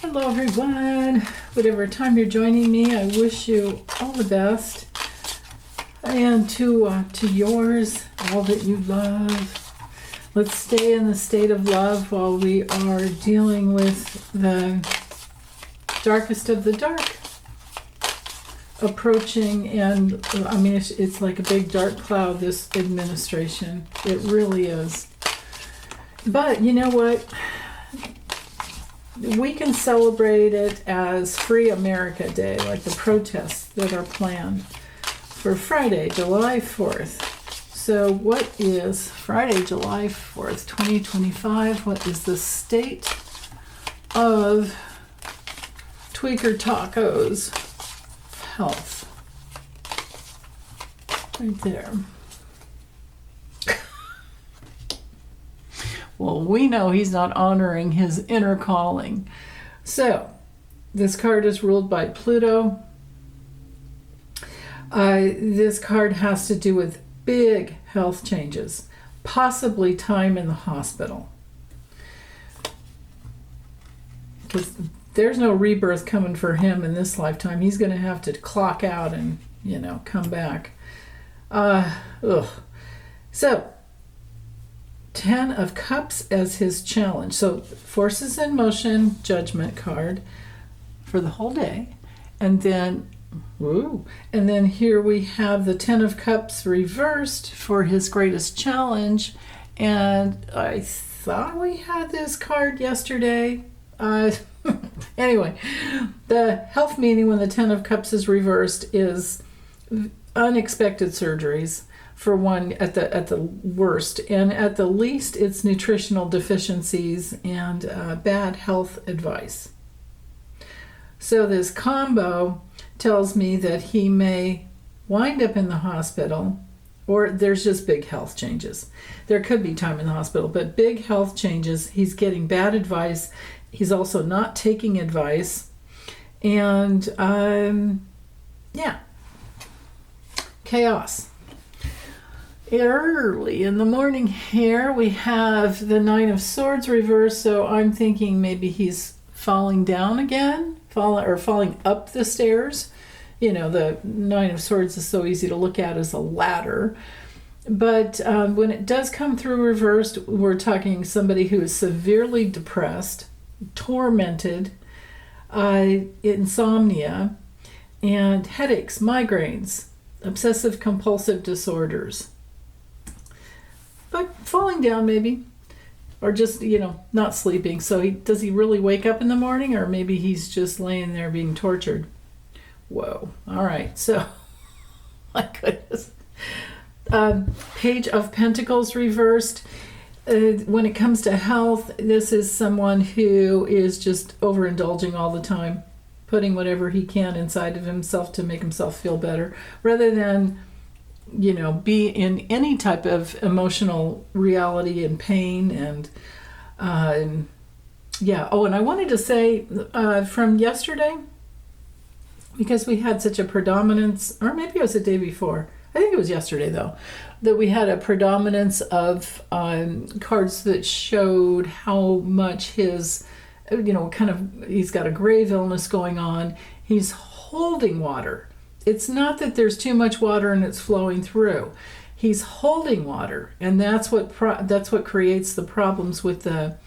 Hello everyone, whatever time you're joining me, I wish you all the best, and to yours, all that you love. Let's stay in the state of love while we are dealing with the darkest of the dark approaching. And I mean, it's like a big dark cloud, this administration. It really is. But you know what? We can celebrate it as Free America Day, like the protests that are planned for Friday, July 4th. So what is Friday, July 4th, 2025? What is the state of Tweaker Taco's health? Right there. Well, we know he's not honoring his inner calling. So, this card is ruled by Pluto. This card has to do with big health changes, possibly time in the hospital. Because there's no rebirth coming for him in this lifetime. He's going to have to clock out and, come back. So, 10 of Cups as his challenge. So forces in motion, judgment card for the whole day. And then, here we have the 10 of Cups reversed for his greatest challenge. And I thought we had this card yesterday. Anyway, the health meaning when the 10 of Cups is reversed is unexpected surgeries. For one, at the worst, and at the least, it's nutritional deficiencies and bad health advice. So this combo tells me that he may wind up in the hospital, or there's just big health changes. There could be time in the hospital, but big health changes. He's getting bad advice. He's also not taking advice, and chaos. Early in the morning here, we have the 9 of Swords reversed, so I'm thinking maybe he's falling down again, falling up the stairs. The 9 of Swords is so easy to look at as a ladder. But when it does come through reversed, we're talking somebody who is severely depressed, tormented, insomnia, and headaches, migraines, obsessive compulsive disorders. But falling down maybe, or just, not sleeping. So does he really wake up in the morning, or maybe he's just laying there being tortured? Whoa. All right. So, my goodness. Page of Pentacles reversed. When it comes to health, this is someone who is just overindulging all the time, putting whatever he can inside of himself to make himself feel better, rather than be in any type of emotional reality and pain. And and I wanted to say from yesterday, because we had such a predominance, or maybe it was the day before, I think it was yesterday though, that we had a predominance of cards that showed how much his, he's got a grave illness going on. He's holding water. It's not that there's too much water and it's flowing through. He's holding water, and that's what creates the problems with the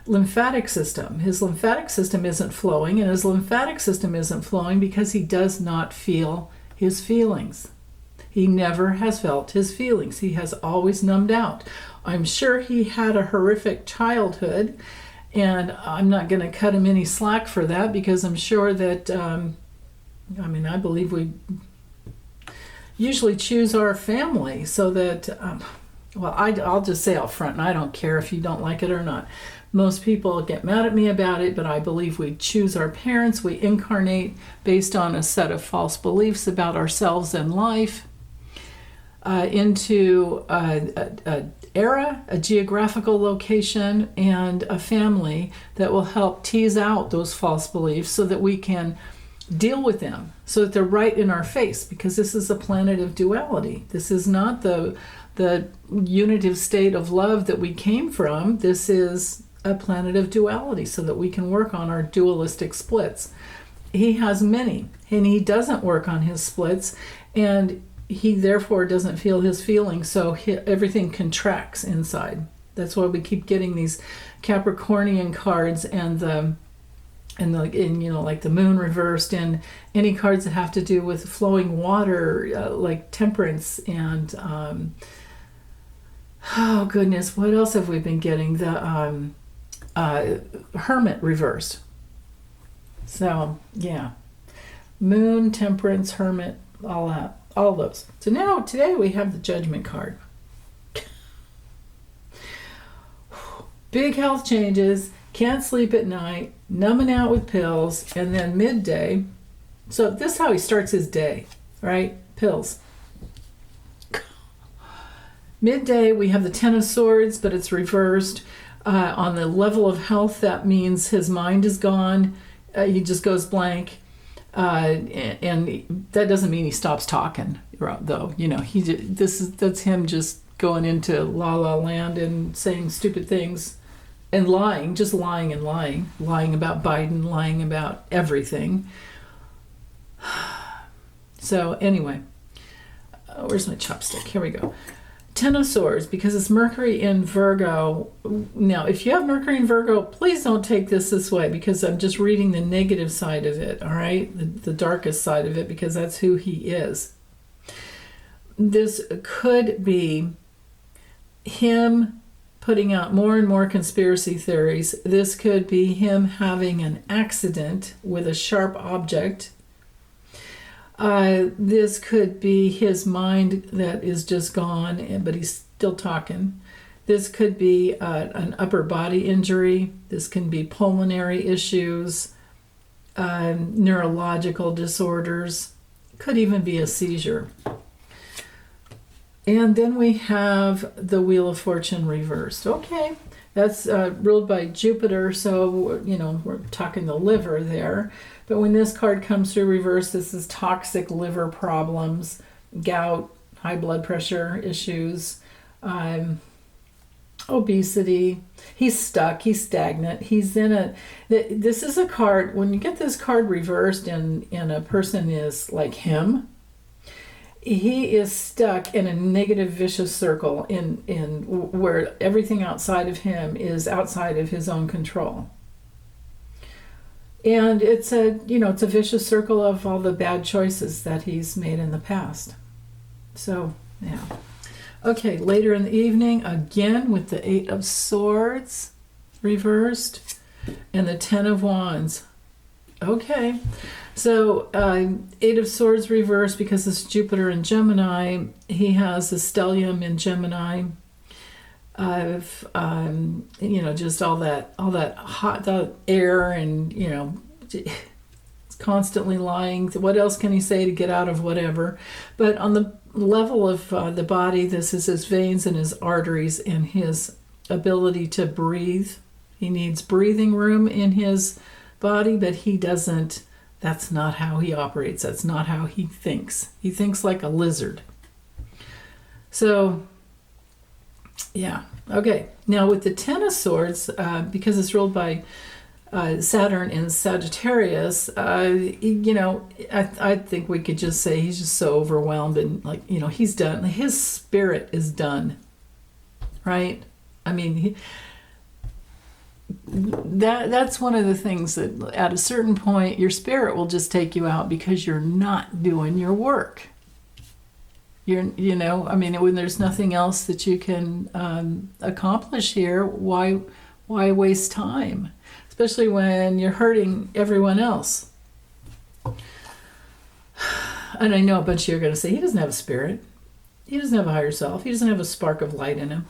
lymphatic system. His lymphatic system isn't flowing, and his lymphatic system isn't flowing because he does not feel his feelings. He never has felt his feelings. He has always numbed out. I'm sure he had a horrific childhood, and I'm not going to cut him any slack for that, because I'm sure that I believe we usually choose our family so that, I'll just say out front, and I don't care if you don't like it or not. Most people get mad at me about it, but I believe we choose our parents. We incarnate based on a set of false beliefs about ourselves and life into a era, a geographical location, and a family that will help tease out those false beliefs so that we can deal with them, so that they're right in our face, because this is a planet of duality. This is not the unitive state of love that we came from. This is a planet of duality so that we can work on our dualistic splits. He has many, and he doesn't work on his splits, and he therefore doesn't feel his feelings, so everything contracts inside. That's why we keep getting these Capricornian cards and like the moon reversed, and any cards that have to do with flowing water, like temperance, and oh goodness, what else have we been getting? The hermit reversed. So yeah, moon, temperance, hermit, all that, all those. So now today we have the judgment card. Big health changes, can't sleep at night, numbing out with pills, and then midday. So this is how he starts his day, right? Pills. Midday, we have the Ten of Swords, but it's reversed. On the level of health, that means his mind is gone. He just goes blank. And that doesn't mean he stops talking, though. That's him just going into la la land and saying stupid things and lying, just lying and lying about Biden, lying about everything. So anyway, where's my chopstick? Here we go. Ten of Swords, because it's Mercury in Virgo. Now, if you have Mercury in Virgo, please don't take this way, because I'm just reading the negative side of it, all right? The darkest side of it, because that's who he is. This could be him putting out more and more conspiracy theories. This could be him having an accident with a sharp object. This could be his mind that is just gone, but he's still talking. This could be an upper body injury. This can be pulmonary issues, neurological disorders. Could even be a seizure. And then we have the Wheel of Fortune reversed. Okay, that's ruled by Jupiter, so we're talking the liver there. But when this card comes through reverse, this is toxic liver problems, gout, high blood pressure issues, obesity. He's stuck, he's stagnant, he's in this is a card, when you get this card reversed and a person is like him, he is stuck in a negative vicious circle in where everything outside of him is outside of his own control. And it's a vicious circle of all the bad choices that he's made in the past. So, yeah. Okay, later in the evening, again with the Eight of Swords reversed and the Ten of Wands. Okay, so Eight of Swords reversed because it's Jupiter in Gemini. He has a stellium in Gemini. Just all that hot air, and constantly lying. What else can he say to get out of whatever? But on the level of the body, this is his veins and his arteries and his ability to breathe. He needs breathing room in his body, but he doesn't. That's not how he operates. That's not how he thinks. He thinks like a lizard. So, yeah. Okay. Now with the Ten of Swords, because it's ruled by Saturn in Sagittarius, I think we could just say he's just so overwhelmed and he's done. His spirit is done. Right? I mean, that's one of the things that at a certain point your spirit will just take you out because you're not doing your work. When there's nothing else that you can accomplish here, why waste time? Especially when you're hurting everyone else. And I know a bunch of you are going to say, he doesn't have a spirit. He doesn't have a higher self. He doesn't have a spark of light in him.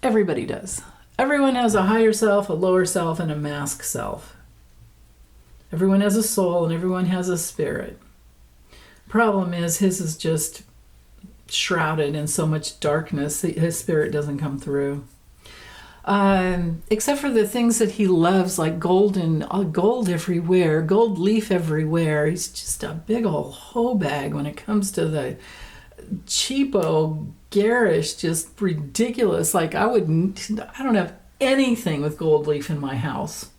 Everybody does. Everyone has a higher self, a lower self, and a mask self. Everyone has a soul and everyone has a spirit. Problem is, his is just shrouded in so much darkness, his spirit doesn't come through. Except for the things that he loves, like gold everywhere, gold leaf everywhere. He's just a big old hoe bag when it comes to the cheapo, garish, just ridiculous. Like I don't have anything with gold leaf in my house.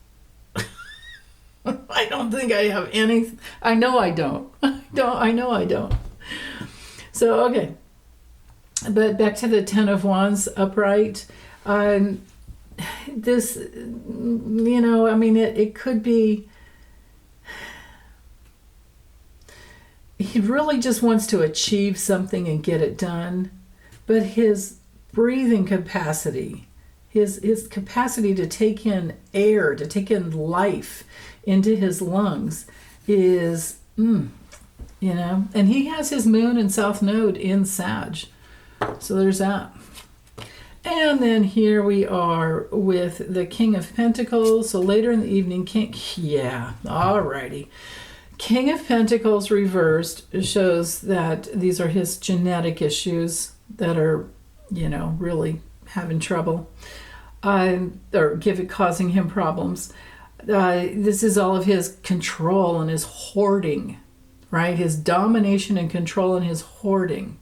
I don't think I have any. I know I don't. I know I don't. So, okay. But back to the Ten of Wands upright. This, I mean, it could be. He really just wants to achieve something and get it done. But his breathing capacity, his capacity to take in air, to take in life into his lungs is, and he has his moon and south node in Sag. So there's that. And then here we are with the King of Pentacles. So later in the evening, alrighty. King of Pentacles reversed shows that these are his genetic issues that are, really having trouble, or causing him problems. This is all of his control and his hoarding, right? His domination and control and his hoarding.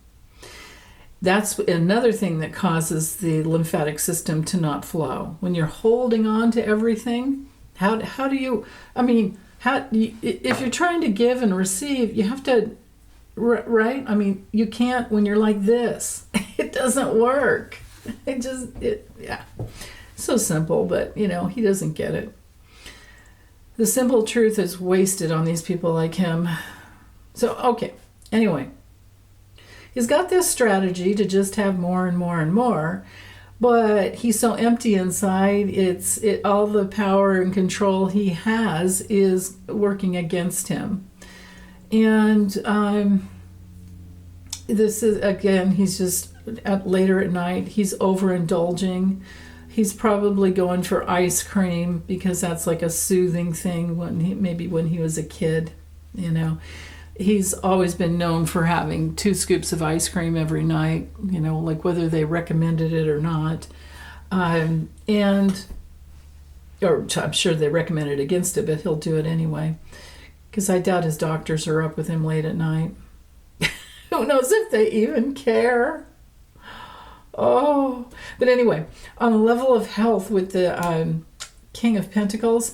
That's another thing that causes the lymphatic system to not flow. When you're holding on to everything, how do you, if you're trying to give and receive, you have to, right? I mean, you can't when you're like this. It doesn't work. So simple, but, he doesn't get it. The simple truth is wasted on these people like him. So, okay. Anyway, he's got this strategy to just have more and more and more, but he's so empty inside. All the power and control he has is working against him. And this is, again, he's just later at night, he's overindulging. He's probably going for ice cream because that's like a soothing thing when he was a kid, He's always been known for having 2 scoops of ice cream every night, like whether they recommended it or not. Or I'm sure they recommended against it, but he'll do it anyway. Because I doubt his doctors are up with him late at night. Who knows if they even care? Oh, but anyway, on the level of health with the King of Pentacles,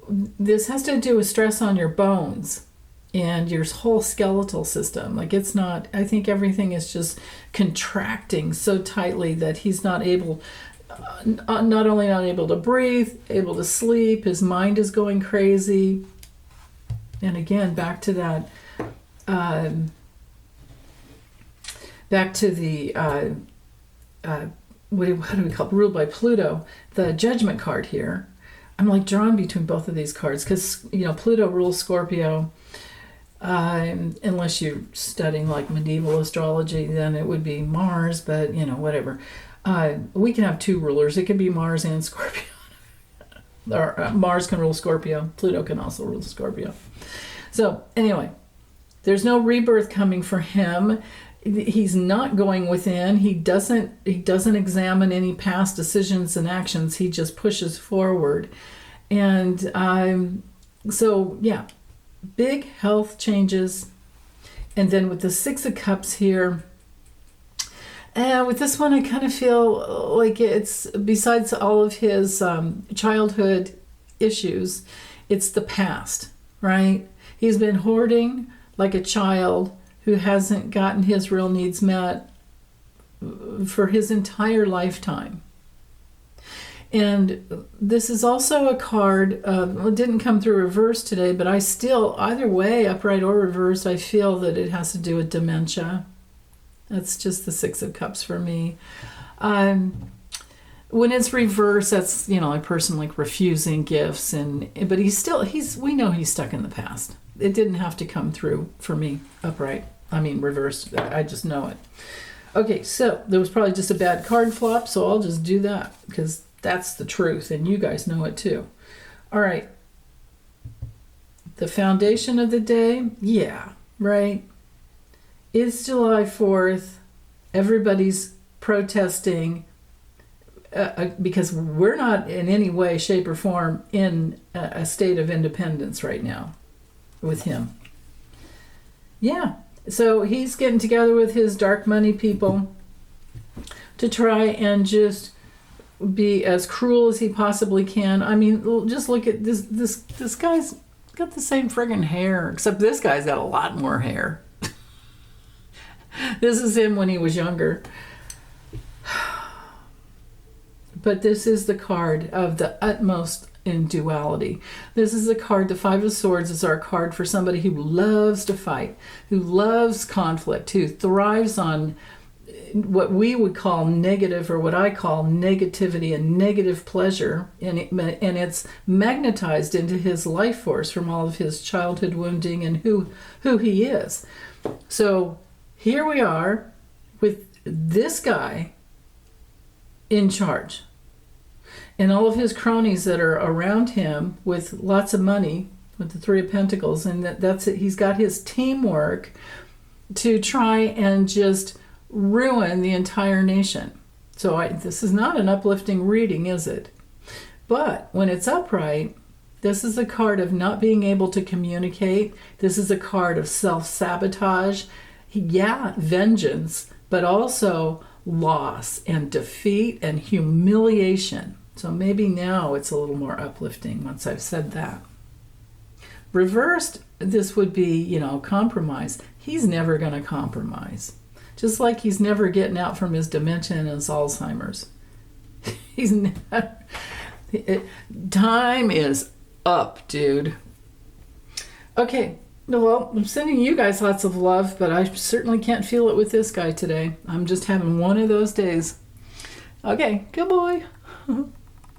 this has to do with stress on your bones and your whole skeletal system. Like it's not, I think everything is just contracting so tightly that he's not able, not only not able to breathe, able to sleep, his mind is going crazy. And again, back to that, back to the, what do we call it? Ruled by Pluto, the Judgment card here. I'm like drawn between both of these cards because, Pluto rules Scorpio. Unless you're studying like medieval astrology, then it would be Mars, but whatever. We can have 2 rulers. It can be Mars and Scorpio. Or Mars can rule Scorpio. Pluto can also rule Scorpio. So anyway, there's no rebirth coming for him. He's not going within. He doesn't examine any past decisions and actions. He just pushes forward. And big health changes. And then with the 6 of Cups here, with this one I kind of feel like it's, besides all of his childhood issues, it's the past, right? He's been hoarding like a child who hasn't gotten his real needs met for his entire lifetime. And this is also a card, it didn't come through reverse today, but I still, either way, upright or reversed, I feel that it has to do with dementia. That's just the 6 of Cups for me. When it's reversed, that's, a person like refusing gifts, but we know he's stuck in the past. It didn't have to come through for me upright. Reversed. I just know it. Okay, so there was probably just a bad card flop, so I'll just do that because that's the truth, and you guys know it too. All right. The foundation of the day, right? It's July 4th. Everybody's protesting because we're not in any way, shape, or form in a state of independence right now with him. Yeah. So he's getting together with his dark money people to try and just be as cruel as he possibly can. I mean, just look at this guy's got the same friggin' hair, except this guy's got a lot more hair. This is him when he was younger. But this is the card of the utmost in duality. This is the card, the Five of Swords is our card for somebody who loves to fight, who loves conflict, who thrives on what we would call negative, or what I call negativity and negative pleasure, and it's magnetized into his life force from all of his childhood wounding and who he is. So here we are with this guy in charge, and all of his cronies that are around him with lots of money, with the Three of Pentacles, and that's it. He's got his teamwork to try and just ruin the entire nation. So this is not an uplifting reading, is it? But when it's upright, this is a card of not being able to communicate. This is a card of self-sabotage. Yeah, vengeance, but also loss and defeat and humiliation. So maybe now it's a little more uplifting once I've said that. Reversed, this would be, compromise. He's never going to compromise. Just like he's never getting out from his dementia and his Alzheimer's. He's never, time is up, dude. Okay, well, I'm sending you guys lots of love, but I certainly can't feel it with this guy today. I'm just having one of those days. Okay, good boy.